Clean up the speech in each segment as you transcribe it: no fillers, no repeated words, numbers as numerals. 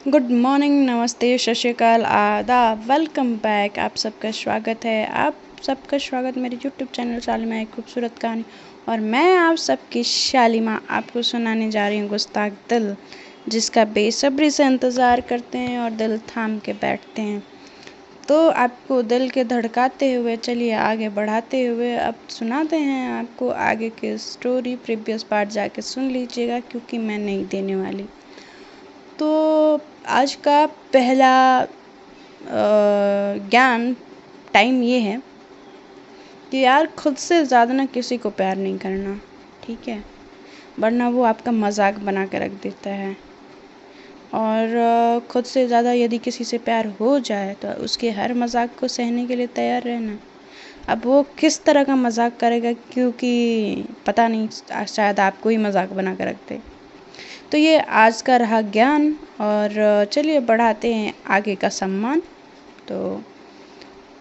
Good morning, नमस्ते, सत श्री अकाल, आदाब, वेलकम बैक। आप सबका स्वागत मेरे यूट्यूब चैनल शालिमा एक खूबसूरत कहानी। और मैं आप सबकी शालिमा आपको सुनाने जा रही हूँ गुस्ताख दिल, जिसका बेसब्री से इंतज़ार करते हैं और दिल थाम के बैठते हैं। तो आपको दिल के धड़काते हुए चलिए आगे बढ़ाते हुए अब सुनाते हैं आपको आगे की स्टोरी। प्रीवियस पार्ट जाके सुन लीजिएगा क्योंकि मैं नहीं देने वाली। तो आज का पहला ज्ञान टाइम ये है कि यार खुद से ज़्यादा ना किसी को प्यार नहीं करना, ठीक है, वरना वो आपका मजाक बना कर रख देता है। और खुद से ज़्यादा यदि किसी से प्यार हो जाए तो उसके हर मजाक को सहने के लिए तैयार रहना। अब वो किस तरह का मजाक करेगा क्योंकि पता नहीं, शायद आपको ही मजाक बना कर रख दे। तो ये आज का रहा ज्ञान और चलिए बढ़ाते हैं आगे का सम्मान। तो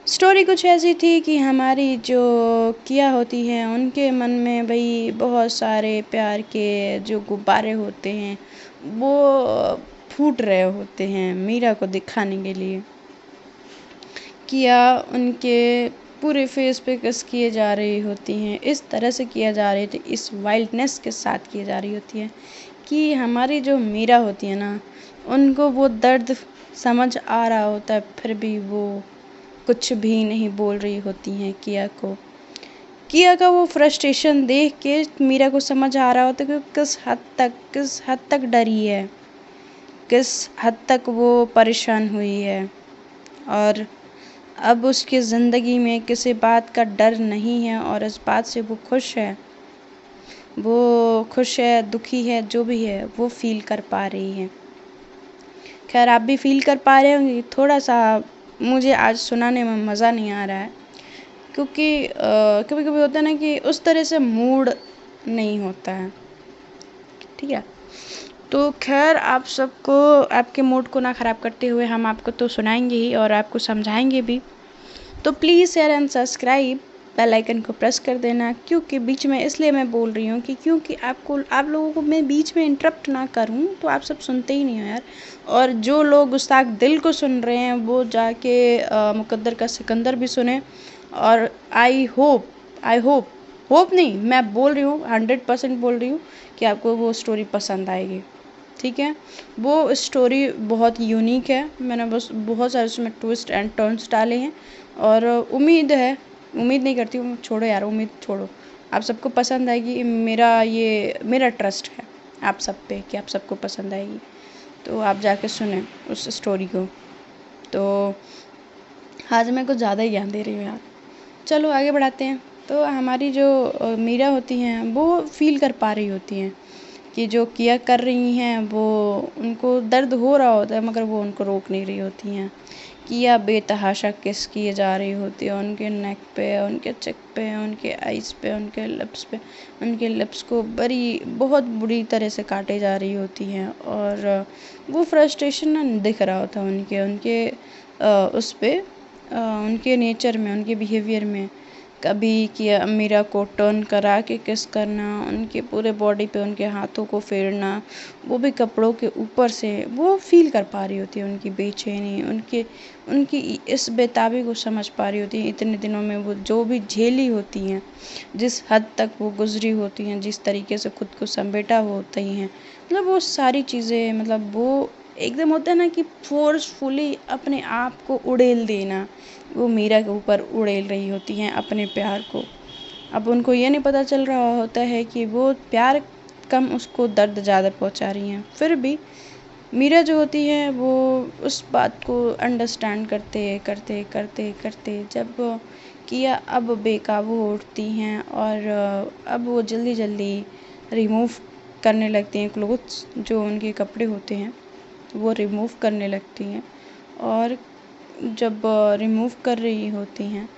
स्टोरी कुछ ऐसी थी कि हमारी जो किया होती है उनके मन में भाई बहुत सारे प्यार के जो गुब्बारे होते हैं वो फूट रहे होते हैं मीरा को दिखाने के लिए। किया उनके पूरे फेस पे किस किए जा रही होती हैं, इस तरह से किया जा रही थी, इस वाइल्डनेस के साथ किए जा रही होती है कि हमारी जो मीरा होती है ना, उनको वो दर्द समझ आ रहा होता है, फिर भी वो कुछ भी नहीं बोल रही होती हैं किया को। किया का वो फ्रस्ट्रेशन देख के मीरा को समझ आ रहा होता है कि किस हद तक डरी है, किस हद तक वो परेशान हुई है। और अब उसकी ज़िंदगी में किसी बात का डर नहीं है और इस बात से वो खुश है, दुखी है, जो भी है वो फील कर पा रही है। खैर आप भी फील कर पा रहे होंगे। थोड़ा सा मुझे आज सुनाने में मज़ा नहीं आ रहा है क्योंकि कभी कभी होता है ना कि उस तरह से मूड नहीं होता है, ठीक है। तो खैर आप सबको आपके मूड को ना ख़राब करते हुए हम आपको तो सुनाएंगे ही और आपको समझाएंगे भी। तो please share and subscribe, bell icon को प्रेस कर देना। क्योंकि बीच में इसलिए मैं बोल रही हूँ कि क्योंकि आप लोगों को मैं बीच में इंटरप्ट ना करूँ, तो आप सब सुनते ही नहीं हो यार। और जो लोग गुस्ताख दिल को सुन रहे हैं वो जाके मुकद्दर का सिकंदर भी सुने। और आई होप नहीं, मैं बोल रही हूँ, 100% बोल रही हूँ कि आपको वो स्टोरी पसंद आएगी, ठीक है। वो स्टोरी बहुत यूनिक है, मैंने बस बहुत सारे उसमें ट्विस्ट एंड टर्न्स डाले हैं और उम्मीद नहीं करती हूँ, छोड़ो यार, उम्मीद छोड़ो, आप सबको पसंद आएगी। मेरा ट्रस्ट है आप सब पे कि आप सबको पसंद आएगी। तो आप जाके सुने उस स्टोरी को। तो आज मैं कुछ ज़्यादा ही ज्ञान दे रही हूँ यार, चलो आगे बढ़ाते हैं। तो हमारी जो मीरा होती हैं वो फील कर पा रही होती हैं कि जो किया कर रही हैं वो उनको दर्द हो रहा होता है मगर वो उनको रोक नहीं रही होती हैं। किया बेतहाशा किस किए जा रही होती है उनके नेक पे, उनके चिक पे, उनके आइज़ पे, उनके लिप्स को बहुत बुरी तरह से काटे जा रही होती हैं। और वो फ्रस्ट्रेशन ना दिख रहा होता है उस पे, उनके नेचर में, उनके बिहेवियर में। कभी किया मीरा को टर्न करा के किस करना, उनके पूरे बॉडी पे उनके हाथों को फेरना, वो भी कपड़ों के ऊपर से। वो फील कर पा रही होती है उनकी बेचैनी, उनकी इस बेताबी को समझ पा रही होती है। इतने दिनों में वो जो भी झेली होती हैं, जिस हद तक वो गुजरी होती हैं, जिस तरीके से खुद को समेटा होती हैं, मतलब वो सारी चीज़ें, मतलब वो एकदम होता है ना कि फोर्सफुली अपने आप को उड़ेल देना, वो मीरा के ऊपर उड़ेल रही होती हैं अपने प्यार को। अब उनको ये नहीं पता चल रहा होता है कि वो प्यार कम, उसको दर्द ज़्यादा पहुंचा रही हैं। फिर भी मीरा जो होती है वो उस बात को अंडरस्टैंड करते जब किया अब बेकाबू उठती हैं और अब वो जल्दी जल्दी रिमूव करने लगती हैं क्लोथ्स, जो उनके कपड़े होते हैं वो रिमूव करने लगती हैं। और जब रिमूव कर रही होती हैं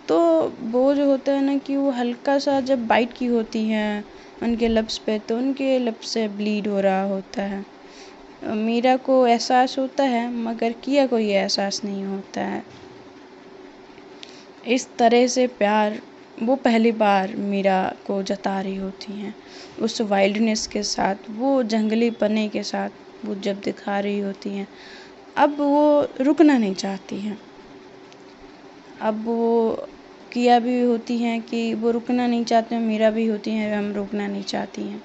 तो वो जो होता है ना कि वो हल्का सा जब बाइट की होती हैं उनके लिप्स पे, तो उनके लिप्स से ब्लीड हो रहा होता है। मीरा को एहसास होता है मगर किया को ये एहसास नहीं होता है। इस तरह से प्यार वो पहली बार मीरा को जता रही होती हैं, उस वाइल्डनेस के साथ, वो जंगली पने के साथ। वो जब दिखा रही होती हैं, अब वो रुकना नहीं चाहती हैं। अब वो किया भी होती हैं कि वो रुकना नहीं चाहते हैं, मीरा भी होती हैं हम रुकना नहीं चाहती हैं।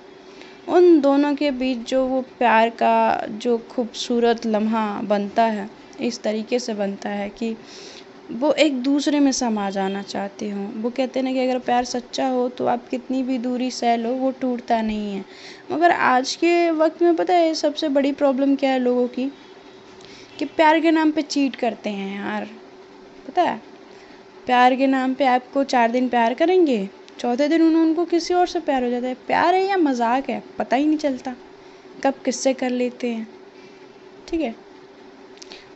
उन दोनों के बीच जो वो प्यार का जो खूबसूरत लम्हा बनता है, इस तरीके से बनता है कि वो एक दूसरे में समा जाना चाहते हों। वो कहते हैं ना कि अगर प्यार सच्चा हो तो आप कितनी भी दूरी सह लो, वो टूटता नहीं है। मगर आज के वक्त में पता है सबसे बड़ी प्रॉब्लम क्या है लोगों की, कि प्यार के नाम पे चीट करते हैं यार। पता है, प्यार के नाम पे आपको 4 दिन प्यार करेंगे, चौथे दिन उनको किसी और से प्यार हो जाता है। प्यार है या मजाक है पता ही नहीं चलता, कब किससे कर लेते हैं। ठीक है।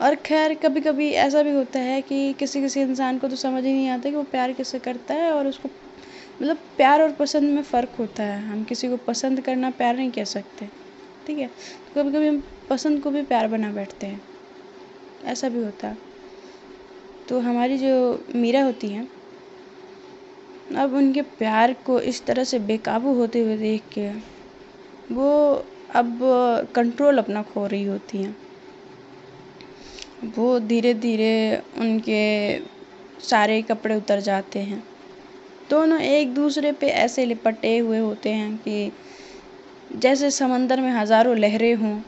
और खैर कभी कभी ऐसा भी होता है कि किसी किसी इंसान को तो समझ ही नहीं आता कि वो प्यार किससे करता है, और उसको मतलब प्यार और पसंद में फ़र्क होता है। हम किसी को पसंद करना प्यार नहीं कह सकते। ठीक है। तो कभी कभी हम पसंद को भी प्यार बना बैठते हैं, ऐसा भी होता है। तो हमारी जो मीरा होती हैं, अब उनके प्यार को इस तरह से बेकाबू होते हुए देख के वो अब कंट्रोल अपना खो रही होती हैं। वो धीरे धीरे उनके सारे कपड़े उतर जाते हैं। दोनों एक दूसरे पे ऐसे लिपटे हुए होते हैं कि जैसे समंदर में हज़ारों लहरें हों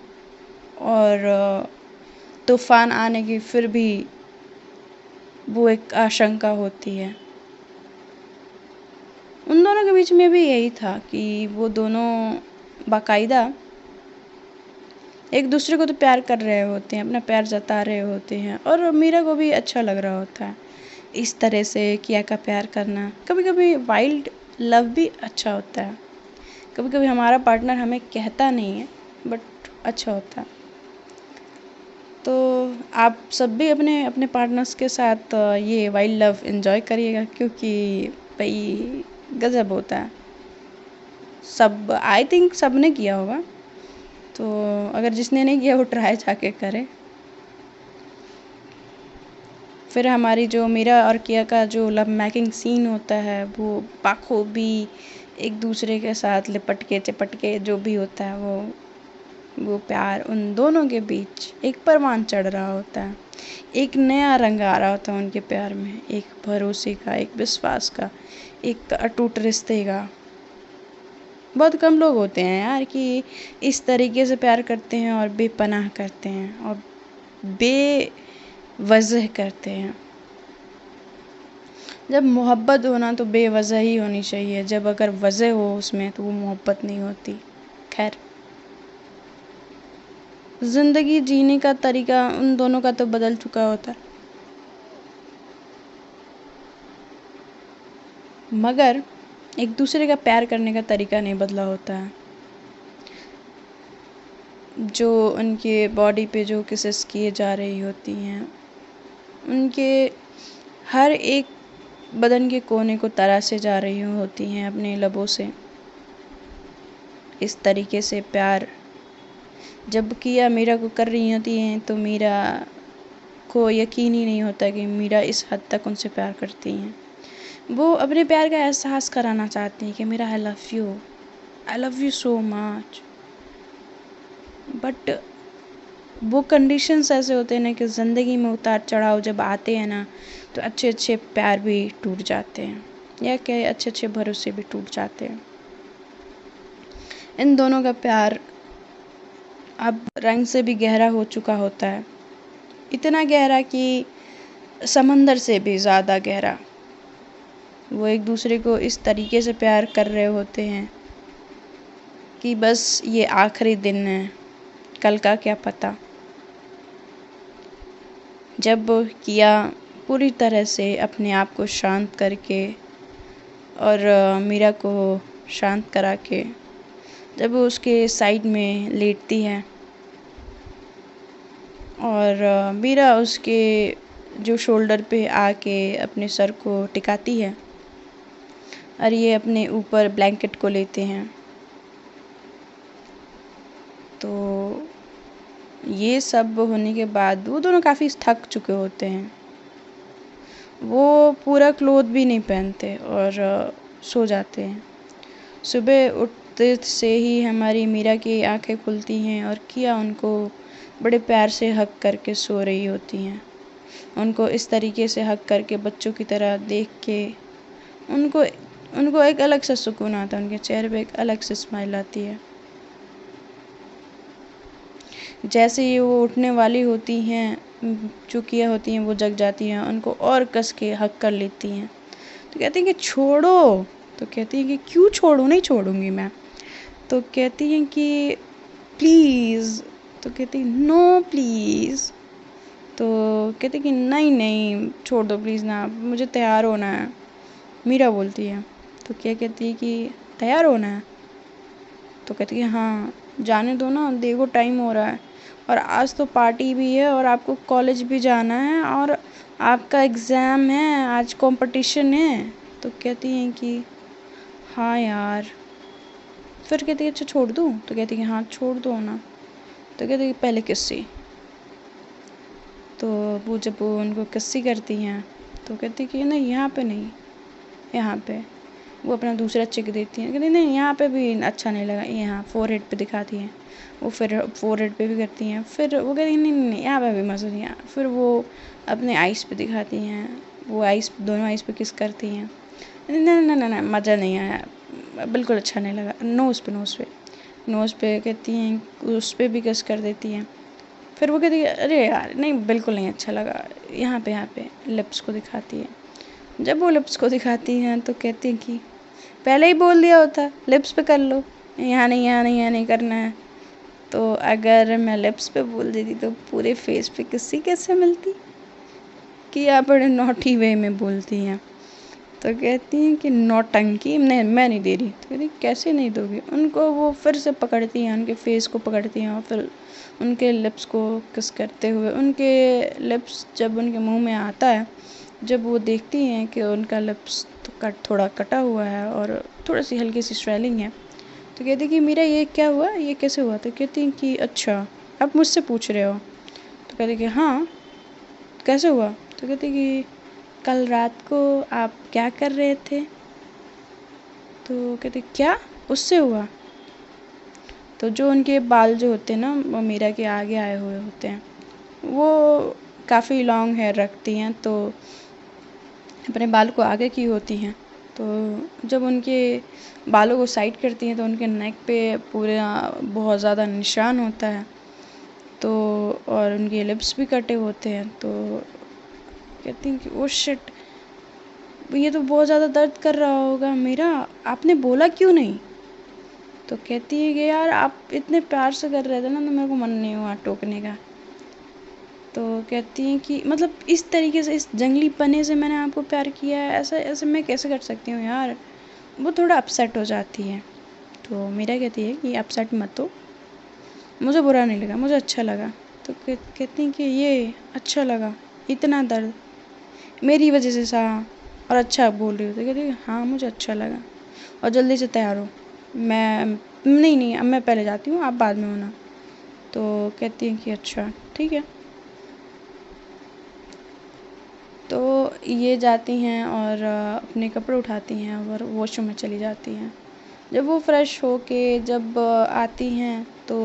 और तूफान आने की फिर भी वो एक आशंका होती है। उन दोनों के बीच में भी यही था कि वो दोनों बाकायदा एक दूसरे को तो प्यार कर रहे होते हैं, अपना प्यार जता रहे होते हैं, और मीरा को भी अच्छा लग रहा होता है इस तरह से किया का प्यार करना। कभी कभी वाइल्ड लव भी अच्छा होता है, कभी कभी हमारा पार्टनर हमें कहता नहीं है बट अच्छा होता है। तो आप सब भी अपने अपने पार्टनर्स के साथ ये वाइल्ड लव एंजॉय करिएगा, क्योंकि भाई गजब होता है। सब आई थिंक सब ने किया होगा, तो अगर जिसने नहीं किया वो ट्राई जाके करे। फिर हमारी जो मीरा और किया का जो लव मेकिंग सीन होता है वो बाखूबी एक दूसरे के साथ लिपट के चिपट के जो भी होता है वो प्यार उन दोनों के बीच एक परवान चढ़ रहा होता है। एक नया रंग आ रहा होता है उनके प्यार में, एक भरोसे का, एक विश्वास का, एक अटूट रिश्ते का। बहुत कम लोग होते हैं यार कि इस तरीके से प्यार करते हैं और बेपनाह करते हैं और बेवजह करते हैं। जब मोहब्बत होना तो बेवजह ही होनी चाहिए, जब अगर वजह हो उसमें तो वो मोहब्बत नहीं होती। खैर, ज़िंदगी जीने का तरीका उन दोनों का तो बदल चुका होता है, मगर एक दूसरे का प्यार करने का तरीका नहीं बदला होता है। जो उनके बॉडी पे जो किसेस किए जा रही होती हैं, उनके हर एक बदन के कोने को तराशे जा रही होती हैं अपने लबों से। इस तरीके से प्यार जब किया मीरा को कर रही होती हैं तो मीरा को यकीन ही नहीं होता कि मीरा इस हद तक उनसे प्यार करती हैं। वो अपने प्यार का एहसास कराना चाहती हैं कि मेरा I love you so much. But वो कंडीशंस ऐसे होते हैं ना कि ज़िंदगी में उतार चढ़ाव जब आते हैं ना, तो अच्छे अच्छे प्यार भी टूट जाते हैं, या क्या अच्छे अच्छे भरोसे भी टूट जाते हैं। इन दोनों का प्यार अब रंग से भी गहरा हो चुका होता है, इतना गहरा कि समंदर से भी ज़्यादा गहरा। वो एक दूसरे को इस तरीके से प्यार कर रहे होते हैं कि बस ये आखिरी दिन है, कल का क्या पता। जब किया पूरी तरह से अपने आप को शांत करके और मीरा को शांत करा के जब वो उसके साइड में लेटती है और मीरा उसके जो शोल्डर पे आके अपने सर को टिकाती है और ये अपने ऊपर ब्लैंकेट को लेते हैं, तो ये सब होने के बाद वो दोनों काफ़ी थक चुके होते हैं। वो पूरा क्लोथ भी नहीं पहनते और सो जाते हैं। सुबह से ही हमारी मीरा की आंखें खुलती हैं और किया उनको बड़े प्यार से हक करके सो रही होती हैं। उनको इस तरीके से हक करके बच्चों की तरह देख के उनको उनको एक अलग सा सुकून आता है, उनके चेहरे पे एक अलग सी स्माइल आती है। जैसे ही वो उठने वाली होती हैं, जो किया होती हैं वो जग जाती हैं, उनको और कस के हक कर लेती हैं। तो कहती हैं कि छोड़ो। तो कहती हैं कि क्यों छोड़ूं, नहीं छोड़ूंगी मैं। तो कहती हैं कि प्लीज़। तो कहती नो प्लीज़। तो कहती कि नहीं नहीं छोड़ दो प्लीज़ ना, मुझे तैयार होना है। मीरा बोलती है। तो क्या कहती है कि तैयार होना है। तो कहती है हाँ जाने दो ना, देखो टाइम हो रहा है और आज तो पार्टी भी है और आपको कॉलेज भी जाना है और आपका एग्ज़ाम है, आज कंपटीशन है। तो कहती हैं कि हाँ यार। फिर कहती है अच्छा छोड़ दूँ। तो कहती है हाँ छोड़ दो ना। तो कहती है पहले किस्सी। तो वो जब वो उनको किस्सी करती हैं तो कहती कि नहीं यहाँ पे नहीं, यहाँ पे। वो अपना दूसरा चिक देती हैं, कहती नहीं यहाँ पे भी अच्छा नहीं लगा, यहाँ फोरहेड पे दिखाती हैं। वो फिर फोरहेड पे भी करती हैं। फिर वो कहती नहीं नहीं नहीं यहाँ पे भी मज़ा नहीं आया। फिर वो अपने आइस पे दिखाती हैं, वो आइस दोनों आइस पे किस करती हैं। नहीं नहीं नहीं मज़ा नहीं आया, बिल्कुल अच्छा नहीं लगा। नोज़ पे नोज़ पे नोज़ पे कहती हैं, उस पर भी किस कर देती हैं। फिर वो कहती है अरे यार नहीं बिल्कुल नहीं अच्छा लगा, यहाँ पे लिप्स को दिखाती है। जब वो लिप्स को दिखाती हैं तो कहती हैं कि पहले ही बोल दिया होता लिप्स पे कर लो, यहाँ नहीं यहाँ नहीं यहाँ नहीं करना है। तो अगर मैं लिप्स पे बोल देती तो पूरे फेस पे किसी कैसे मिलती, कि आप बड़े नॉटी वे में बोलती हैं। तो कहती हैं कि नौटंकी नहीं, मैं नहीं दे रही। तो कहती कैसे नहीं दोगी। उनको वो फिर से पकड़ती हैं, उनके फेस को पकड़ती हैं और फिर उनके लिप्स को किस करते हुए, उनके लिप्स जब उनके मुंह में आता है, जब वो देखती हैं कि उनका लिप्स तो थोड़ा कटा हुआ है और थोड़ी सी हल्की सी स्वेलिंग है। तो कहती कि मेरा ये क्या हुआ, ये कैसे हुआ। तो कहती हैं कि अच्छा आप मुझसे पूछ रहे हो। तो कहती कि हाँ कैसे हुआ। तो कहती कि कल रात को आप क्या कर रहे थे। तो कहते क्या उससे हुआ। तो जो उनके बाल जो होते हैं ना वो मीरा के आगे आए हुए होते हैं, वो काफ़ी लॉन्ग हेयर रखती हैं, तो अपने बाल को आगे की होती हैं। तो जब उनके बालों को साइड करती हैं तो उनके नेक पे पूरे बहुत ज़्यादा निशान होता है। तो और उनके लिप्स भी कटे होते हैं। तो कहती हैं कि ओ शिट, ये तो बहुत ज़्यादा दर्द कर रहा होगा मीरा, आपने बोला क्यों नहीं। तो कहती है कि यार आप इतने प्यार से कर रहे थे ना, तो मेरे को मन नहीं हुआ टोकने का। तो कहती हैं कि मतलब इस तरीके से, इस जंगली पने से मैंने आपको प्यार किया है, ऐसा ऐसे मैं कैसे कर सकती हूँ यार। वो थोड़ा अपसेट हो जाती है। तो मीरा कहती है कि अपसेट मत हो, मुझे बुरा नहीं लगा, मुझे अच्छा लगा। तो कहती हैं कि ये अच्छा लगा, इतना दर्द मेरी वजह से सहा और अच्छा बोल रही हो। तो कहती है हाँ मुझे अच्छा लगा और जल्दी से तैयार हो, मैं नहीं नहीं अब मैं पहले जाती हूँ, आप बाद में होना। तो कहती हैं कि अच्छा ठीक है। तो ये जाती हैं और अपने कपड़े उठाती हैं और वॉशरूम में चली जाती हैं। जब वो फ्रेश होके जब आती हैं तो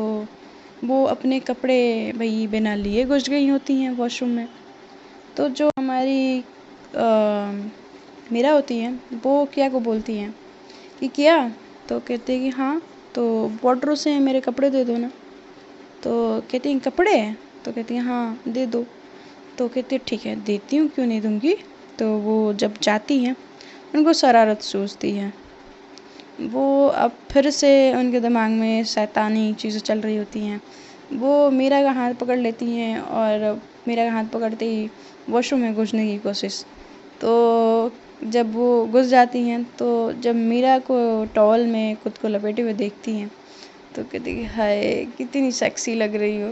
वो अपने कपड़े भाई बिना लिए घुस गई होती हैं वॉशरूम में। तो जो हमारी मीरा होती हैं वो किया को बोलती हैं कि किया। तो कहते हैं कि हाँ, तो वार्डरोब से मेरे कपड़े दे दो ना। तो कहती हैं कपड़े। तो कहती हैं हाँ दे दो। तो कहती है ठीक है देती हूँ, क्यों नहीं दूँगी। तो वो जब जाती हैं उनको शरारत सूझती है। वो अब फिर से उनके दिमाग में शैतानी चीज़ें चल रही होती हैं। वो मीरा का हाथ पकड़ लेती हैं और मीरा का हाथ पकड़ते ही वॉशरूम में घुसने की कोशिश। तो जब वो घुस जाती हैं तो जब मीरा को टॉवल में खुद को लपेटे हुए देखती हैं तो कहती कि हाय कितनी सेक्सी लग रही हो।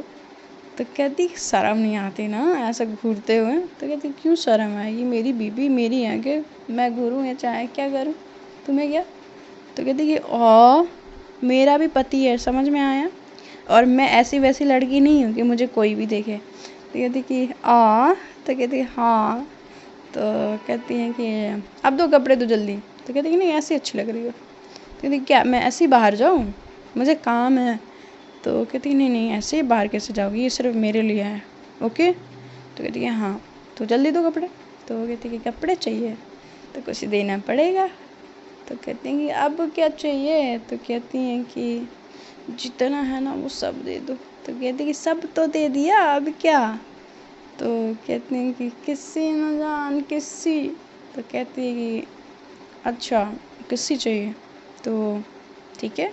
तो कहती शर्म नहीं आती ना ऐसा घूरते हुए। तो कहती क्यों शर्म आएगी, मेरी बीबी मेरी आगे मैं घूरूँ या चाहे क्या करूँ, तुम्हें क्या। तो कहती कि मेरा भी पति है, समझ में आया, और मैं ऐसी वैसी लड़की नहीं हूँ कि मुझे कोई भी देखे। तो कहती कि तो कहती हाँ। तो कहती हैं कि अब दो कपड़े तो जल्दी। तो कहती कि नहीं ऐसी अच्छी लग रही हो। कहती क्या मैं ऐसे ही बाहर जाऊँ, मुझे काम है। तो कहती नहीं नहीं ऐसे ही बाहर कैसे जाओगी, ये सिर्फ मेरे लिए है, ओके। तो कहती है हाँ तो जल्दी दो कपड़े। तो वो कहती है कि कपड़े चाहिए तो कुछ देना पड़ेगा। तो कहती हैं कि अब क्या चाहिए। तो कहती हैं कि जितना है ना वो सब दे दो। तो कहती कि सब तो दे दिया अब क्या। तो कहती हैं कि किस्सी न जान किस्सी। तो कहती है कि अच्छा किस्सी चाहिए तो ठीक है,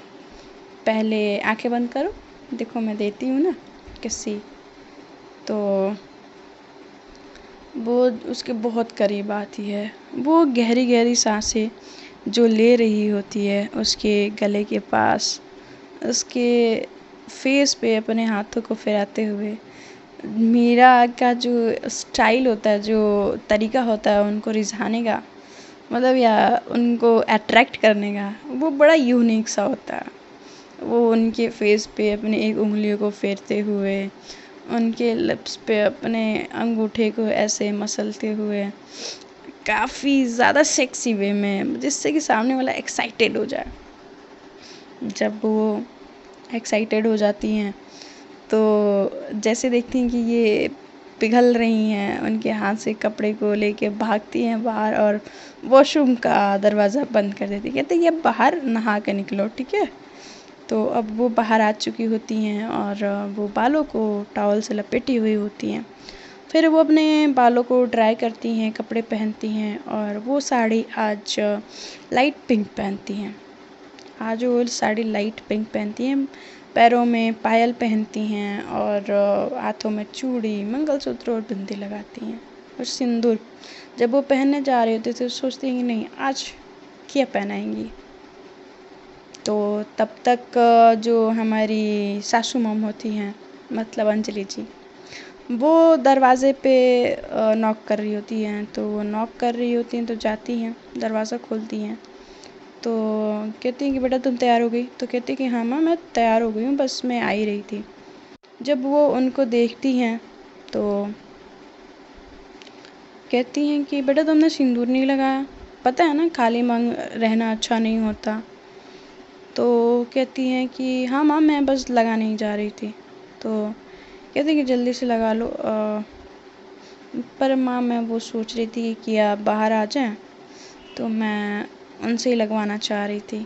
पहले आंखें बंद करो, देखो मैं देती हूँ ना किस्सी। तो वो उसके बहुत करीब आती है, वो गहरी गहरी सांसें जो ले रही होती है उसके गले के पास, उसके फेस पे अपने हाथों को फिराते हुए। मीरा का जो स्टाइल होता है, जो तरीका होता है उनको रिझाने का, मतलब या उनको अट्रैक्ट करने का, वो बड़ा यूनिक सा होता है। वो उनके फेस पे अपनी एक उंगलियों को फेरते हुए, उनके लिप्स पे अपने अंगूठे को ऐसे मसलते हुए, काफ़ी ज़्यादा सेक्सी वे में, जिससे कि सामने वाला एक्साइटेड हो जाए। जब वो एक्साइटेड हो जाती हैं तो जैसे देखती हैं कि ये पिघल रही हैं, उनके हाथ से कपड़े को लेके भागती हैं बाहर और वॉशरूम का दरवाज़ा बंद कर देती, कहते हैं कि अब बाहर नहा के निकलो, ठीक है। तो अब वो बाहर आ चुकी होती हैं और वो बालों को टॉवल से लपेटी हुई होती हैं। फिर वो अपने बालों को ड्राई करती हैं, कपड़े पहनती हैं और वो साड़ी आज लाइट पिंक पहनती हैं। आज वो साड़ी लाइट पिंक पहनती हैं, पैरों में पायल पहनती हैं और हाथों में चूड़ी, मंगलसूत्र और बिंदी लगाती हैं और सिंदूर। जब वो पहनने जा रही होती तो सोचती हैं कि नहीं आज क्या पहनाएंगी। तो तब तक जो हमारी सासू मॉम होती हैं, मतलब अंजलि जी, वो दरवाज़े पे नॉक कर रही होती हैं। तो वो नॉक कर रही होती हैं तो जाती हैं, दरवाज़ा खोलती हैं। तो कहती हैं कि बेटा तुम तैयार हो गई। तो कहती है कि हाँ माँ मैं तैयार हो गई हूँ, बस मैं आ ही रही थी। जब वो उनको देखती हैं तो कहती हैं कि बेटा तुमने सिंदूर नहीं लगाया, पता है ना खाली मांग रहना अच्छा नहीं होता। तो कहती हैं कि हाँ माँ मैं बस लगाने ही जा रही थी। तो कहती हैं कि जल्दी से लगा लो। पर माँ मैं वो सोच रही थी कि आप बाहर आ जाएं, तो मैं उनसे ही लगवाना चाह रही थी।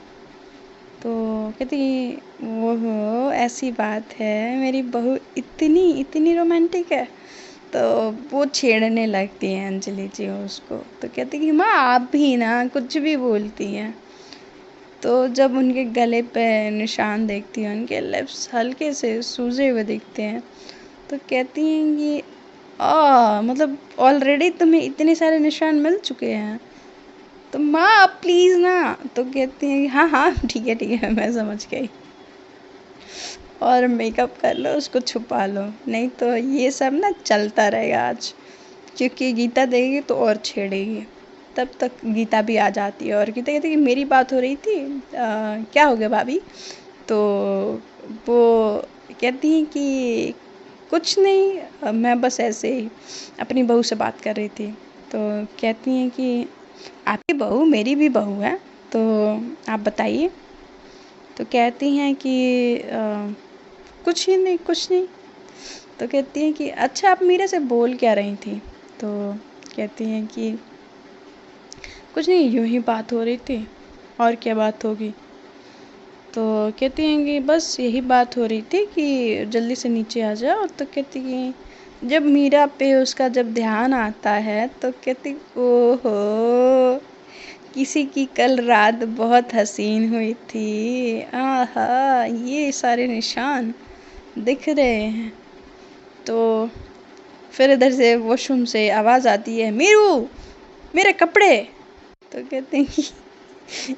तो कहती वो हो ऐसी बात है, मेरी बहू इतनी इतनी रोमांटिक है। तो वो छेड़ने लगती हैं अंजलि जी उसको। तो कहती कि माँ आप भी ना कुछ भी बोलती हैं। तो जब उनके गले पे निशान देखती हैं, उनके लिप्स हल्के से सूजे हुए दिखते हैं, तो कहती हैं कि मतलब ऑलरेडी तुम्हें इतने सारे निशान मिल चुके हैं, तो माँ आप प्लीज़ ना। तो कहती हैं कि हाँ हाँ ठीक है मैं समझ गई, और मेकअप कर लो उसको छुपा लो, नहीं तो ये सब ना चलता रहेगा आज, क्योंकि गीता देगी तो और छेड़ेगी। तब तक गीता भी आ जाती है और गीता कहती है कि मेरी बात हो रही थी, क्या हो गया भाभी। तो वो कहती हैं कि कुछ नहीं, मैं बस ऐसे ही अपनी बहू से बात कर रही थी। तो कहती हैं कि आपकी बहू मेरी भी बहू है, तो आप बताइए। तो कहती हैं कि कुछ ही नहीं कुछ नहीं। तो कहती हैं कि अच्छा आप मेरे से बोल क्या रही थी। तो कहती हैं कि कुछ नहीं यूं ही बात हो रही थी, और क्या बात होगी। तो कहती हैं कि बस यही बात हो रही थी कि जल्दी से नीचे आ जाओ। तो कहती कि जब मीरा पे उसका जब ध्यान आता है तो कहती ओहो किसी की कल रात बहुत हसीन हुई थी, आहा ये सारे निशान दिख रहे हैं। तो फिर इधर से वॉशरूम से आवाज़ आती है मीरू मेरे कपड़े। तो कहते हैं कि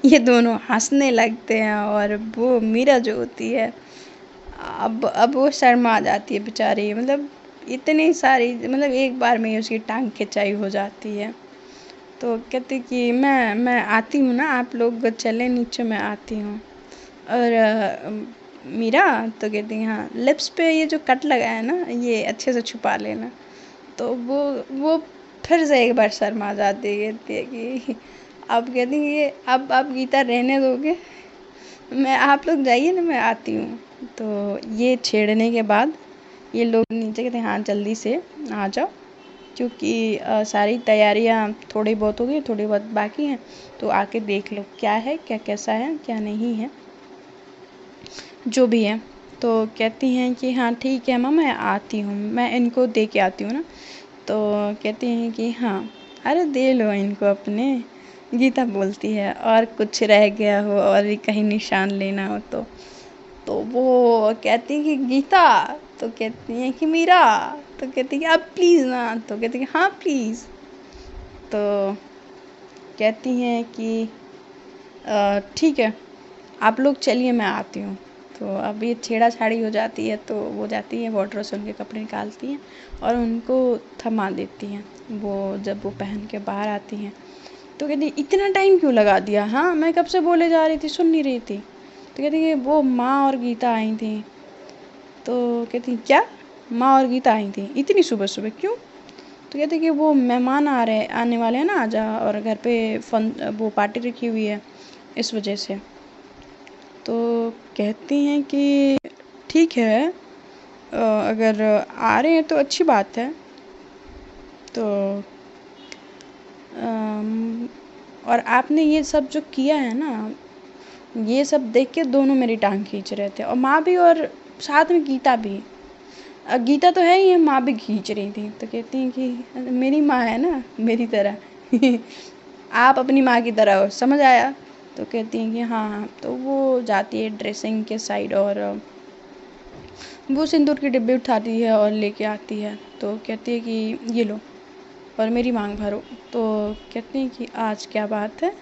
ये दोनों हंसने लगते हैं और वो मीरा जो होती है अब वो शर्मा जाती है बेचारी, मतलब इतनी सारी, मतलब एक बार में ही उसकी टांग खिंचाई हो जाती है। तो कहती कि मैं आती हूँ ना, आप लोग चले नीचे मैं आती हूँ। और मीरा तो कहती हैं हाँ लिप्स पे ये जो कट लगा है ना ये अच्छे से छुपा लेना। तो वो फिर से एक बार शर्मा जाती है, कहती है कि अब कहती है ये अब आप गीता रहने दोगे। मैं आप लोग जाइए ना, मैं आती हूँ। तो ये छेड़ने के बाद ये लोग नीचे कहते हैं हाँ जल्दी से आ जाओ, क्योंकि सारी तैयारियाँ थोड़ी बहुत हो गई, थोड़ी बहुत बाकी हैं, तो आके देख लो क्या है, क्या कैसा है, क्या नहीं है, जो भी है। तो कहती हैं कि हाँ ठीक है माँ, मैं आती हूँ, मैं इनको दे के आती हूँ ना। तो कहती हैं कि हाँ अरे दे लो इनको अपने। गीता बोलती है और कुछ रह गया हो और भी कहीं निशान लेना हो तो वो कहती है कि गीता, तो कहती है कि मीरा, तो कहती है कि अब प्लीज़ ना, तो कहती है कि हाँ प्लीज़। तो कहती हैं कि ठीक है आप लोग चलिए, मैं आती हूँ। तो अब ये छेड़ा-छाड़ी हो जाती है, तो वो जाती है वॉर्डरोब से उनके कपड़े निकालती हैं और उनको थमा देती हैं। वो जब वो पहन के बाहर आती हैं तो कहती इतना टाइम क्यों लगा दिया, हाँ मैं कब से बोले जा रही थी, सुन नहीं रही थी। तो कहती कि वो माँ और गीता आई थी। तो कहती क्या, माँ और गीता आई थी इतनी सुबह सुबह क्यों? तो कहती कि वो मेहमान आने वाले हैं ना आज, और घर पे फन वो पार्टी रखी हुई है इस वजह से। तो कहती हैं कि ठीक है, अगर आ रहे हैं तो अच्छी बात है। तो और आपने ये सब जो किया है ना, ये सब देख के दोनों मेरी टांग खींच रहे थे, और माँ भी, और साथ में गीता भी। गीता तो है ही है, माँ भी खींच रही थी। तो कहती हैं कि मेरी माँ है ना मेरी तरह आप अपनी माँ की तरह हो, समझ आया? तो कहती हैं कि हाँ हाँ। तो वो जाती है ड्रेसिंग के साइड और वो सिंदूर की डिब्बी उठाती है और लेके आती है। तो कहती है कि ये लो और मेरी मांग भरो। तो कहती हैं कि आज क्या बात है,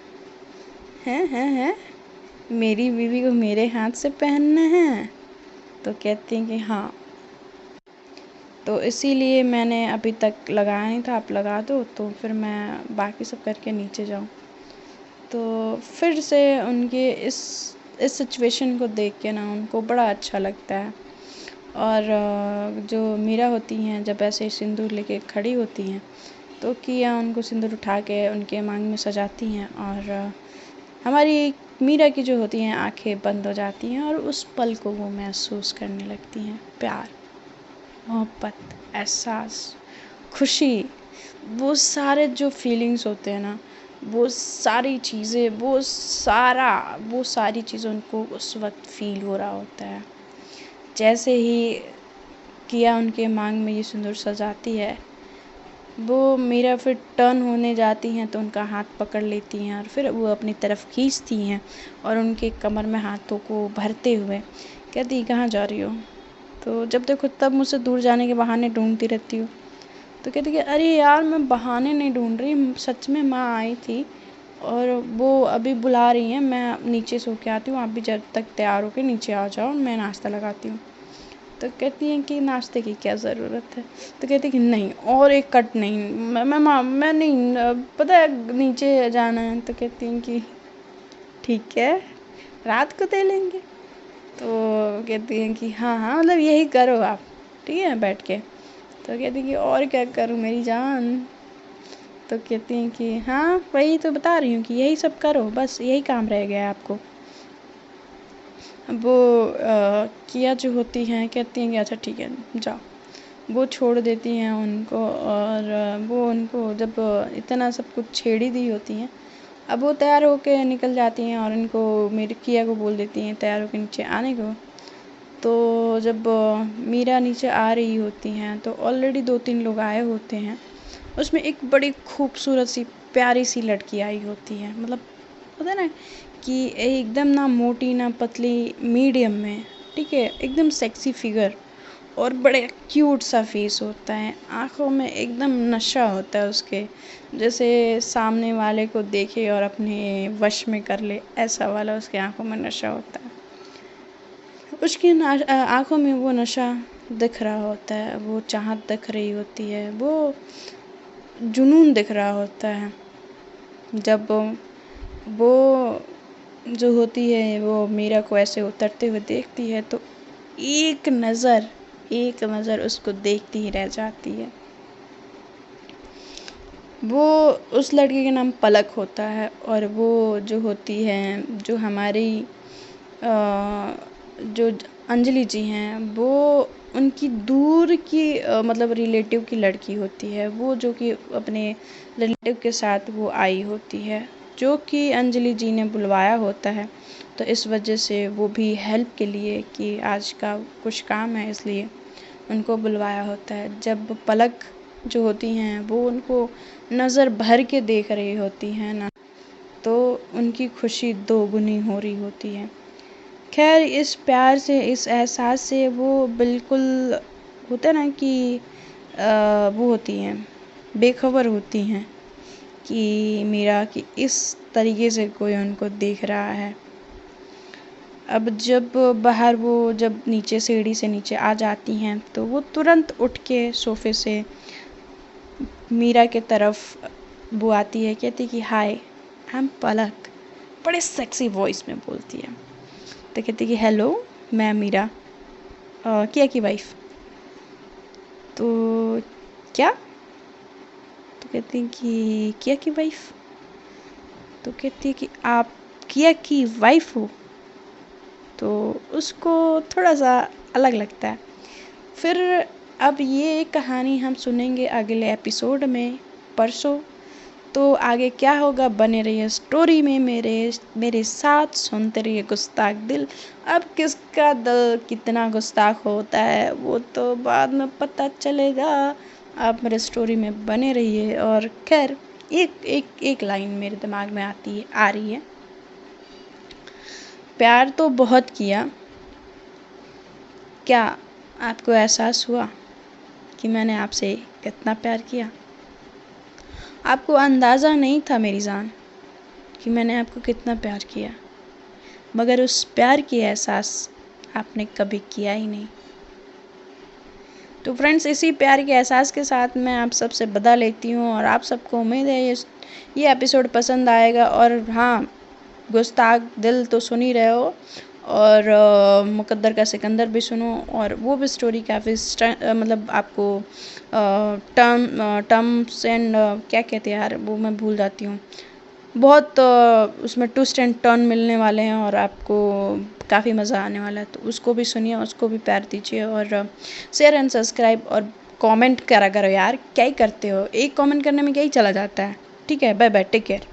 हैं मेरी बीवी को मेरे हाथ से पहनना है? तो कहती हैं कि हाँ, तो इसीलिए मैंने अभी तक लगाया नहीं था, आप लगा दो तो फिर मैं बाकी सब करके नीचे जाऊँ। तो फिर से उनके इस सिचुएशन को देख के ना उनको बड़ा अच्छा लगता है। और जो मीरा होती हैं जब ऐसे सिंदूर लेके खड़ी होती हैं, तो किया उनको सिंदूर उठा के उनके मांग में सजाती हैं, और हमारी मीरा की जो होती हैं आंखें बंद हो जाती हैं और उस पल को वो महसूस करने लगती हैं। प्यार, मोहब्बत, एहसास, खुशी, वो सारे जो फीलिंग्स होते हैं ना, वो सारी चीज़ें, वो सारी चीज़ें उनको उस वक्त फील हो रहा होता है। जैसे ही किया उनके मांग में ये सिंदूर सजाती है, वो मीरा फिर टर्न होने जाती हैं तो उनका हाथ पकड़ लेती हैं और फिर वो अपनी तरफ खींचती हैं और उनके कमर में हाथों को भरते हुए कहती कहाँ जा रही हो? तो जब देखो तब मुझसे दूर जाने के बहाने ढूंढती रहती हो। तो कहती कि अरे यार मैं बहाने नहीं ढूंढ रही, सच में माँ आई थी और वो अभी बुला रही हैं, मैं नीचे सो के आती हूँ, आप भी जब तक तैयार होकर नीचे आ जाओ, मैं नाश्ता लगाती हूँ। तो कहती हैं कि नाश्ते की क्या ज़रूरत है? तो कहती है कि नहीं और एक कट नहीं, मैं नहीं, पता है नीचे जाना है। तो कहती हैं कि ठीक है रात को दे लेंगे। तो कहती हैं कि हाँ हाँ मतलब यही करो आप, ठीक है बैठ के। तो कहती कि और क्या करूँ मेरी जान? तो कहती हैं कि हाँ वही तो बता रही हूँ कि यही सब करो, बस यही काम रह गया है आपको। वो किया जो होती हैं कहती हैं कि अच्छा ठीक है जाओ। वो छोड़ देती हैं उनको, और वो उनको जब इतना सब कुछ छेड़ ही दी होती हैं, अब वो तैयार होके निकल जाती हैं और इनको मेरी किया को बोल देती हैं तैयार होके नीचे आने को। तो जब मीरा नीचे आ रही होती हैं तो ऑलरेडी 2-3 लोग आए होते हैं। उसमें एक बड़ी खूबसूरत सी प्यारी सी लड़की आई होती है, मतलब होता है ना कि एकदम ना मोटी ना पतली, मीडियम में, ठीक है, एकदम सेक्सी फिगर और बड़े क्यूट सा फेस होता है, आँखों में एकदम नशा होता है उसके, जैसे सामने वाले को देखे और अपने वश में कर ले, ऐसा वाला उसके आँखों में नशा होता है। उसकी आँखों में वो नशा दिख रहा होता है, वो चाहत दिख रही होती है, वो जुनून दिख रहा होता है। जब वो जो होती है वो मीरा को ऐसे उतरते हुए देखती है तो एक नज़र उसको देखती ही रह जाती है। वो उस लड़के का नाम पलक होता है और वो जो होती है, जो हमारी जो अंजलि जी हैं वो उनकी दूर की मतलब रिलेटिव की लड़की होती है, वो जो कि अपने रिलेटिव के साथ वो आई होती है, जो कि अंजलि जी ने बुलवाया होता है। तो इस वजह से वो भी हेल्प के लिए कि आज का कुछ काम है इसलिए उनको बुलवाया होता है। जब पलक जो होती हैं वो उनको नज़र भर के देख रही होती हैं ना, तो उनकी खुशी दोगुनी हो रही होती है। खैर इस प्यार से, इस एहसास से वो बिल्कुल होता है ना कि वो होती हैं, बेखबर होती हैं कि मीरा कि इस तरीके से कोई उनको देख रहा है। अब जब बाहर वो जब नीचे सीढ़ी से नीचे आ जाती हैं तो वो तुरंत उठ के सोफ़े से मीरा के तरफ वो आती है, कहती कि हाय आई एम पलक, बड़े सेक्सी वॉइस में बोलती है। तो कहती कि हेलो मैं मीरा, किया की वाइफ। तो क्या? तो कहती कि किया की वाइफ। तो कहती कि आप किया की वाइफ हो। तो उसको थोड़ा सा अलग लगता है। फिर अब ये कहानी हम सुनेंगे अगले एपिसोड में परसों। तो आगे क्या होगा, बने रहिए स्टोरी में मेरे साथ, सुनते रहिए गुस्ताख दिल। अब किसका दिल कितना गुस्ताख होता है वो तो बाद में पता चलेगा। आप मेरे स्टोरी में बने रहिए। और खैर एक लाइन मेरे दिमाग में आ रही है। प्यार तो बहुत किया, क्या आपको एहसास हुआ कि मैंने आपसे कितना प्यार किया? आपको अंदाज़ा नहीं था मेरी जान कि मैंने आपको कितना प्यार किया, मगर उस प्यार की एहसास आपने कभी किया ही नहीं। तो फ्रेंड्स, इसी प्यार के एहसास के साथ मैं आप सबसे विदा लेती हूँ और आप सबको उम्मीद है ये एपिसोड पसंद आएगा। और हाँ, गुस्ताख दिल तो सुन ही रहे हो, और मुकद्दर का सिकंदर भी सुनो, और वो भी स्टोरी काफ़ी मतलब आपको टर्म्स एंड क्या कहते हैं यार, वो मैं भूल जाती हूँ। बहुत उसमें ट्विस्ट एंड टर्न मिलने वाले हैं और आपको काफ़ी मज़ा आने वाला है। तो उसको भी सुनिए, उसको भी प्यार दीजिए, और शेयर एंड सब्सक्राइब और कमेंट करा करो यार, क्या ही करते हो, एक कमेंट करने में क्या ही चला जाता है। ठीक है, बाय बाय, टेक केयर।